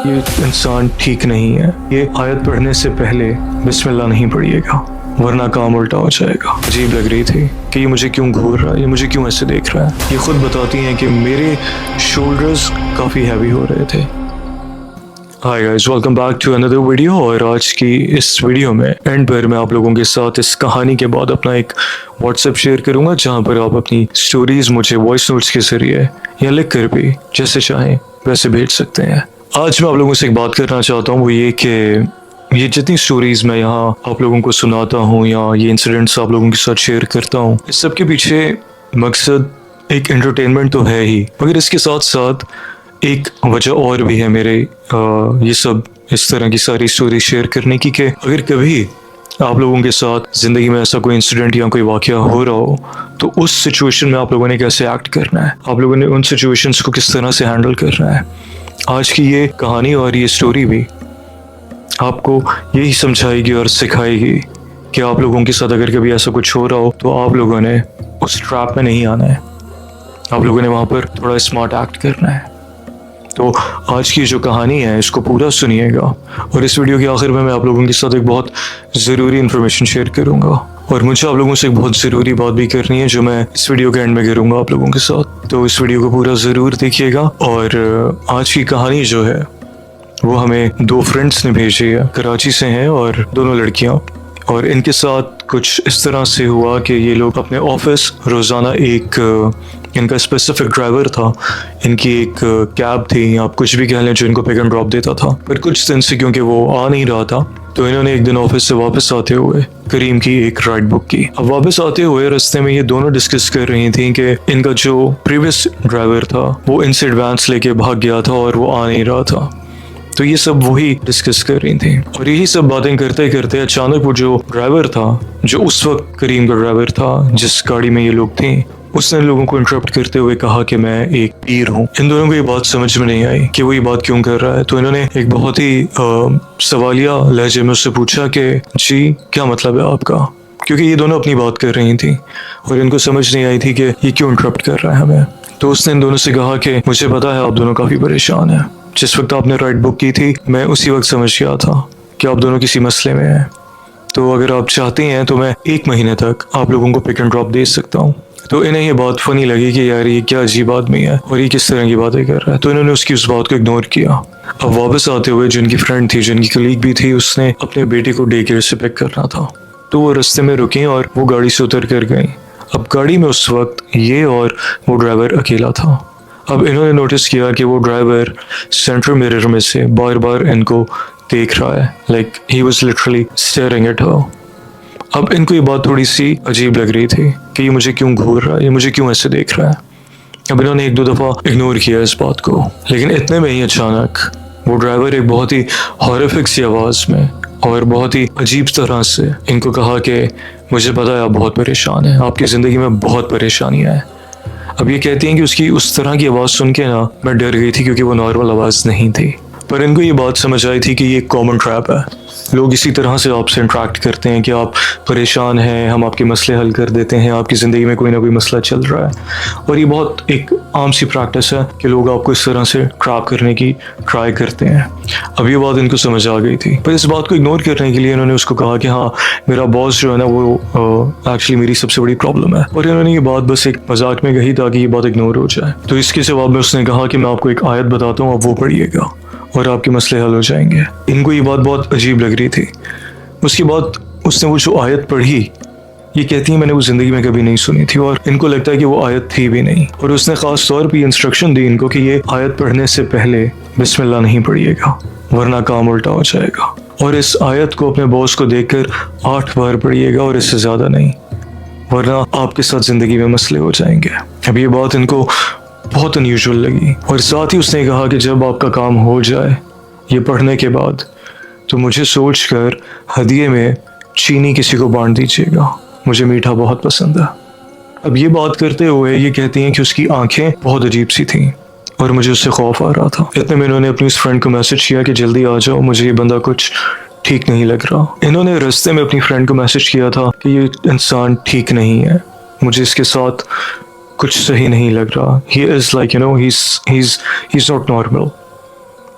ये इंसान ठीक नहीं है। ये आयत पढ़ने से पहले बिस्मिल्लाह नहीं पढ़िएगा वरना काम उल्टा हो जाएगा। अजीब लग रही थी कि ये मुझे क्यों घूर रहा है, ये मुझे क्यों ऐसे देख रहा है। ये खुद बताती हैं कि मेरे शोल्डर्स काफ़ी हैवी हो रहे थे। Hi guys, welcome back to another video. और आज की इस वीडियो में एंड पर मैं आप लोगों के साथ इस कहानी के बाद अपना एक व्हाट्सएप शेयर करूंगा जहां पर आप अपनी स्टोरीज मुझे वॉइस नोट्स के जरिए या लिख कर भी जैसे चाहें वैसे भेज सकते हैं। आज मैं आप लोगों से एक बात करना चाहता हूँ, वो ये कि ये जितनी स्टोरीज मैं यहाँ आप लोगों को सुनाता हूँ या ये इंसिडेंट्स आप लोगों के साथ शेयर करता हूँ, इस सब के पीछे मकसद एक एंटरटेनमेंट तो है ही, मगर इसके साथ साथ एक वजह और भी है मेरे ये सब इस तरह की सारी स्टोरी शेयर करने की, कि अगर कभी आप लोगों के साथ ज़िंदगी में ऐसा कोई इंसिडेंट या कोई वाक़या हो रहा हो तो उस सिचुएशन में आप लोगों ने कैसे एक्ट करना है, आप लोगों ने उन सिचुएशंस को किस तरह से हैंडल करना है। आज की ये कहानी और ये स्टोरी भी आपको यही समझाएगी और सिखाएगी कि आप लोगों के साथ अगर कभी ऐसा कुछ हो रहा हो तो आप लोगों ने उस ट्रैप में नहीं आना है, आप लोगों ने वहाँ पर थोड़ा स्मार्ट एक्ट करना है। तो आज की जो कहानी है इसको पूरा सुनिएगा और इस वीडियो के आखिर में मैं आप लोगों के साथ एक बहुत ज़रूरी इन्फॉर्मेशन शेयर करूंगा और मुझे आप लोगों से एक बहुत ज़रूरी बात भी करनी है जो मैं इस वीडियो के एंड में करूंगा आप लोगों के साथ। तो इस वीडियो को पूरा ज़रूर देखिएगा। और आज की कहानी जो है वो हमें दो फ्रेंड्स ने भेजी है, कराची से हैं और दोनों लड़कियाँ, और इनके साथ कुछ इस तरह से हुआ कि ये लोग अपने ऑफिस रोज़ाना एक इनका स्पेसिफिक ड्राइवर था, इनकी एक कैब थी, आप कुछ भी कह लें, जो इनको पिक एंड ड्रॉप देता था। पर कुछ दिन से क्योंकि वो आ नहीं रहा था तो इन्होंने एक दिन ऑफिस से वापस आते हुए करीम की एक राइड बुक की। अब वापस आते हुए रास्ते में ये दोनों डिस्कस कर रही थी कि इनका जो प्रीवियस ड्राइवर था वो इनसे एडवांस लेके भाग गया था और वो आ नहीं रहा था। तो ये सब वही डिस्कस कर रही थी और यही सब बातें करते करते अचानक वो जो ड्राइवर था, जो उस वक्त करीम का ड्राइवर था जिस गाड़ी में ये लोग थे, उसने लोगों को इंटरप्ट करते हुए कहा कि मैं एक पीर हूँ। इन दोनों को ये बात समझ में नहीं आई कि वो ये बात क्यों कर रहा है। तो इन्होंने एक बहुत ही सवालिया लहजे में उससे पूछा कि जी क्या मतलब है आपका, क्योंकि ये दोनों अपनी बात कर रही थी और इनको समझ नहीं आई थी कि ये क्यों इंटरप्ट कर रहा है हमें। तो उसने इन दोनों से कहा कि मुझे पता है आप दोनों काफ़ी परेशान हैं, जिस वक्त आपने राइड बुक की थी मैं उसी वक्त समझ गया था कि आप दोनों किसी मसले में हैं। तो अगर आप चाहते हैं तो मैं 1 महीने तक आप लोगों को पिक एंड ड्रॉप दे सकता हूँ। तो इन्हें ये बात फनी लगी कि यार ये क्या अजीब आदमी है और ये किस तरह की बातें कर रहा है। तो इन्होंने उसकी उस बात को इग्नोर किया। अब वापस आते हुए जिनकी फ्रेंड थी, जिनकी कलीग भी थी, उसने अपने बेटे को डे केयर से पिक करना था। तो वो रास्ते में रुकी और वो गाड़ी से उतर कर गई। अब गाड़ी में उस वक्त ये और वो ड्राइवर अकेला था। अब इन्होंने नोटिस किया कि वो ड्राइवर सेंटर मिरर में से बार बार इनको देख रहा है, like he was literally staring at her. अब इनको ये बात थोड़ी सी अजीब लग रही थी कि ये मुझे क्यों घूर रहा है, ये मुझे क्यों ऐसे देख रहा है। अब इन्होंने 1-2 दफ़ा इग्नोर किया इस बात को, लेकिन इतने में ही अचानक वो ड्राइवर एक बहुत ही हॉरिफिक सी आवाज़ में और बहुत ही अजीब तरह से इनको कहा कि मुझे पता है आप बहुत परेशान हैं, आपकी ज़िंदगी में बहुत परेशानियाँ हैं। अब ये कहती हैं कि उसकी उस तरह की आवाज़ सुन के ना मैं डर गई थी क्योंकि वो नॉर्मल आवाज़ नहीं थी। पर इनको ये बात समझ आई थी कि ये कॉमन ट्रैप है, लोग इसी तरह से आपसे इंटरेक्ट करते हैं कि आप परेशान हैं, हम आपके मसले हल कर देते हैं, आपकी ज़िंदगी में कोई ना कोई मसला चल रहा है। और ये बहुत एक आम सी प्रैक्टिस है कि लोग आपको इस तरह से ट्रैप करने की ट्राई करते हैं। अब ये बात इनको समझ आ गई थी, पर इस बात को इग्नोर करने के लिए इन्होंने उसको कहा कि हाँ मेरा बॉस जो है ना वो एक्चुअली मेरी सबसे बड़ी प्रॉब्लम है। और इन्होंने ये बात बस एक मजाक में कही ताकि ये बात इग्नोर हो जाए। तो इसके जवाब में उसने कहा कि मैं आपको एक आयत बताता हूँ, आप वो पढ़िएगा और आपके मसले हल हो जाएंगे। इनको ये बात बहुत अजीब लग रही थी। उसके बाद उसने वो जो आयत पढ़ी, ये कहती है मैंने वो ज़िंदगी में कभी नहीं सुनी थी और इनको लगता है कि वो आयत थी भी नहीं। और उसने ख़ास तौर पे इंस्ट्रक्शन दी इनको कि ये आयत पढ़ने से पहले बिस्मिल्लाह नहीं पढ़िएगा वरना काम उल्टा हो जाएगा। और इस आयत को अपने बॉस को देखकर 8 बार पढ़िएगा और इससे ज़्यादा नहीं, वरना आपके साथ ज़िंदगी में मसले हो जाएंगे। अब ये बात इनको बहुत अनयूजुअल लगी और साथ ही उसने कहा कि जब आपका काम हो जाए ये पढ़ने के बाद तो मुझे सोचकर हदिये में चीनी किसी को बांट दीजिएगा, मुझे मीठा बहुत पसंद है। अब ये बात करते हुए ये कहती हैं कि उसकी आंखें बहुत अजीब सी थीं और मुझे उससे खौफ आ रहा था। इतने में इन्होंने अपनी उस फ्रेंड को मैसेज किया कि जल्दी आ जाओ, मुझे ये बंदा कुछ ठीक नहीं लग रहा। इन्होंने रास्ते में अपनी फ्रेंड को मैसेज किया था कि ये इंसान ठीक नहीं है, मुझे इसके साथ कुछ सही नहीं लग रहा। He is like you know he is not normal.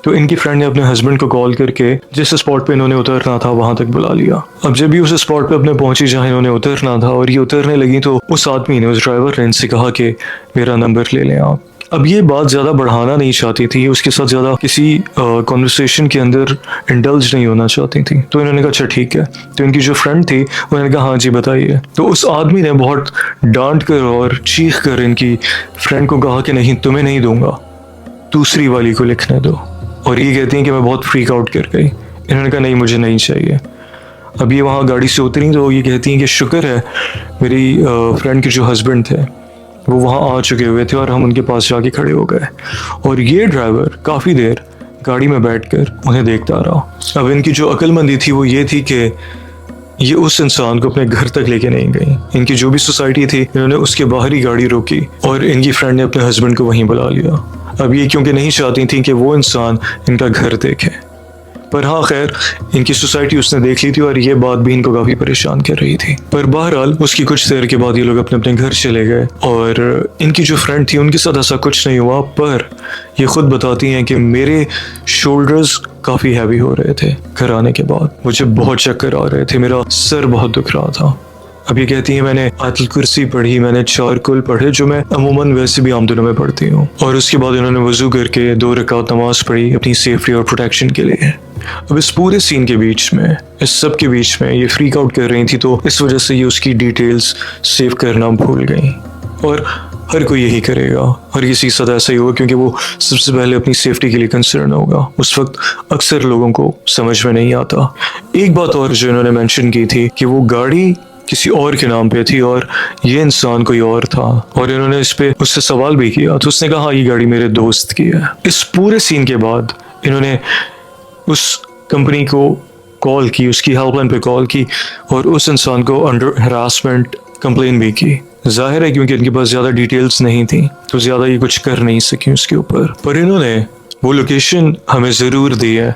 तो इनकी फ्रेंड ने अपने हस्बैंड को कॉल करके जिस स्पॉट पे इन्होंने उतरना था वहां तक बुला लिया। अब जब भी उस स्पॉट पे अपने पहुंची जहां इन्होंने उतरना था और ये उतरने लगी तो उस आदमी ने, उस ड्राइवर ने इनसे कहा कि मेरा नंबर ले लें आप। अब ये बात ज़्यादा बढ़ाना नहीं चाहती थी, उसके साथ ज़्यादा किसी कॉन्वर्सेशन के अंदर इंडल्ज नहीं होना चाहती थी। तो इन्होंने कहा अच्छा ठीक है। तो इनकी जो फ्रेंड थी उन्होंने कहा हाँ जी बताइए। तो उस आदमी ने बहुत डांट कर और चीख कर इनकी फ्रेंड को कहा कि नहीं तुम्हें नहीं दूंगा, दूसरी वाली को लिखने दो। और ये कहती हैं कि मैं बहुत फ्रीक आउट कर गई। इन्होंने कहा नहीं मुझे नहीं चाहिए। अब ये वहाँ गाड़ी से उतरी तो ये कहती हैं कि शुक्र है मेरी फ्रेंड के जो हस्बैंड थे वो वहाँ आ चुके हुए थे और हम उनके पास जाके खड़े हो गए। और ये ड्राइवर काफ़ी देर गाड़ी में बैठकर उन्हें देखता रहा। अब इनकी जो अक्लमंदी थी वो ये थी कि ये उस इंसान को अपने घर तक लेके नहीं गई। इनकी जो भी सोसाइटी थी इन्होंने उसके बाहर ही गाड़ी रोकी और इनकी फ्रेंड ने अपने हस्बैंड को वहीं बुला लिया। अब ये क्योंकि नहीं चाहती थी कि वो इंसान इनका घर देखे, पर हाँ खैर इनकी सोसाइटी उसने देख ली थी और ये बात भी इनको काफ़ी परेशान कर रही थी। पर बहरहाल उसकी कुछ देर के बाद ये लोग अपने अपने घर चले गए और इनकी जो फ्रेंड थी उनके साथ ऐसा कुछ नहीं हुआ। पर ये खुद बताती हैं कि मेरे शोल्डर्स काफ़ी हैवी हो रहे थे घर आने के बाद, मुझे बहुत चक्कर आ रहे थे, मेरा सर बहुत दुख रहा था। अब ये कहती है मैंने आयतुल कुर्सी पढ़ी, मैंने 4 कुल पढ़े जो मैं अमूमन वैसे भी आम दिनों में पढ़ती हूँ। और उसके बाद इन्होंने वजू करके 2 रकात नमाज पढ़ी अपनी सेफ्टी और प्रोटेक्शन के लिए। अब इस पूरे सीन के बीच में, इस सब के बीच में ये फ्रीक आउट कर रही थी तो इस वजह से ये उसकी डिटेल्स सेव करना भूल गई। और हर कोई यही करेगा, हर किसी के साथ ऐसा ही होगा क्योंकि वो सबसे पहले अपनी सेफ्टी के लिए कंसर्न होगा। उस वक्त अक्सर लोगों को समझ में नहीं आता। एक बात और जो इन्होंने मेंशन की थी कि वो गाड़ी किसी और के नाम पे थी और ये इंसान कोई और था। और इन्होंने इस पे उससे सवाल भी किया तो उसने कहा ये गाड़ी मेरे दोस्त की है। इस पूरे सीन के बाद इन्होंने उस कंपनी को कॉल की, उसकी हेल्पलाइन पे कॉल की और उस इंसान को अंडर हरासमेंट कंप्लेन भी की। जाहिर है क्योंकि इनके पास ज़्यादा डिटेल्स नहीं थी तो ज़्यादा ये कुछ कर नहीं सकी उसके ऊपर। पर इन्होंने वो लोकेशन हमें ज़रूर दी है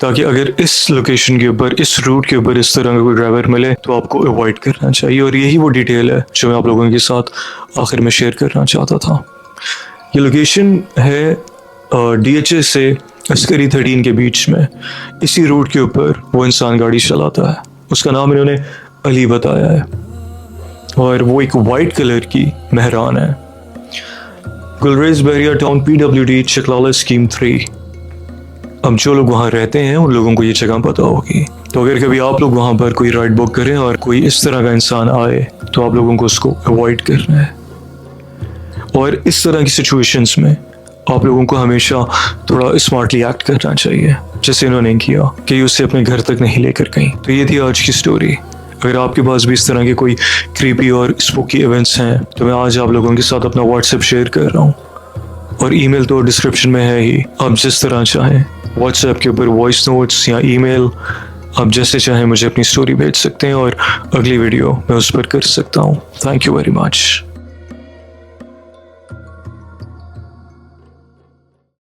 ताकि अगर इस लोकेशन के ऊपर, इस रूट के ऊपर इस तरह का कोई ड्राइवर मिले तो आपको अवॉइड करना चाहिए। और यही वो डिटेल है जो मैं आप लोगों के साथ आखिर में शेयर करना चाहता था। ये लोकेशन है DHA से अस्करी 13 के बीच में। इसी रूट के ऊपर वो इंसान गाड़ी चलाता है। उसका नाम इन्होंने अली बताया है और वो एक वाइट कलर की मेहरान है। गुलरेज बहरिया टाउन PWD चकलाला स्कीम 3। अब जो लोग वहाँ रहते हैं उन लोगों को ये जगह पता होगी। तो अगर कभी आप लोग वहाँ पर कोई राइड बुक करें और कोई इस तरह का इंसान आए तो आप लोगों को उसको अवॉइड करना है। और इस तरह की सिचुएशंस में आप लोगों को हमेशा थोड़ा स्मार्टली एक्ट करना चाहिए जैसे इन्होंने किया कि उसे अपने घर तक नहीं लेकर गई। तो ये थी आज की स्टोरी। अगर आपके पास भी इस तरह के कोई क्रीपी और स्पूकी इवेंट्स हैं तो मैं आज आप लोगों के साथ अपना व्हाट्सएप शेयर कर रहा हूँ और ईमेल तो डिस्क्रिप्शन में है ही। आप जिस तरह चाहें व्हाट्सएप के ऊपर वॉइस नोट्स या ईमेल आप जैसे चाहें मुझे अपनी स्टोरी भेज सकते हैं और अगली वीडियो मैं उस पर कर सकता हूँ। Thank you very much.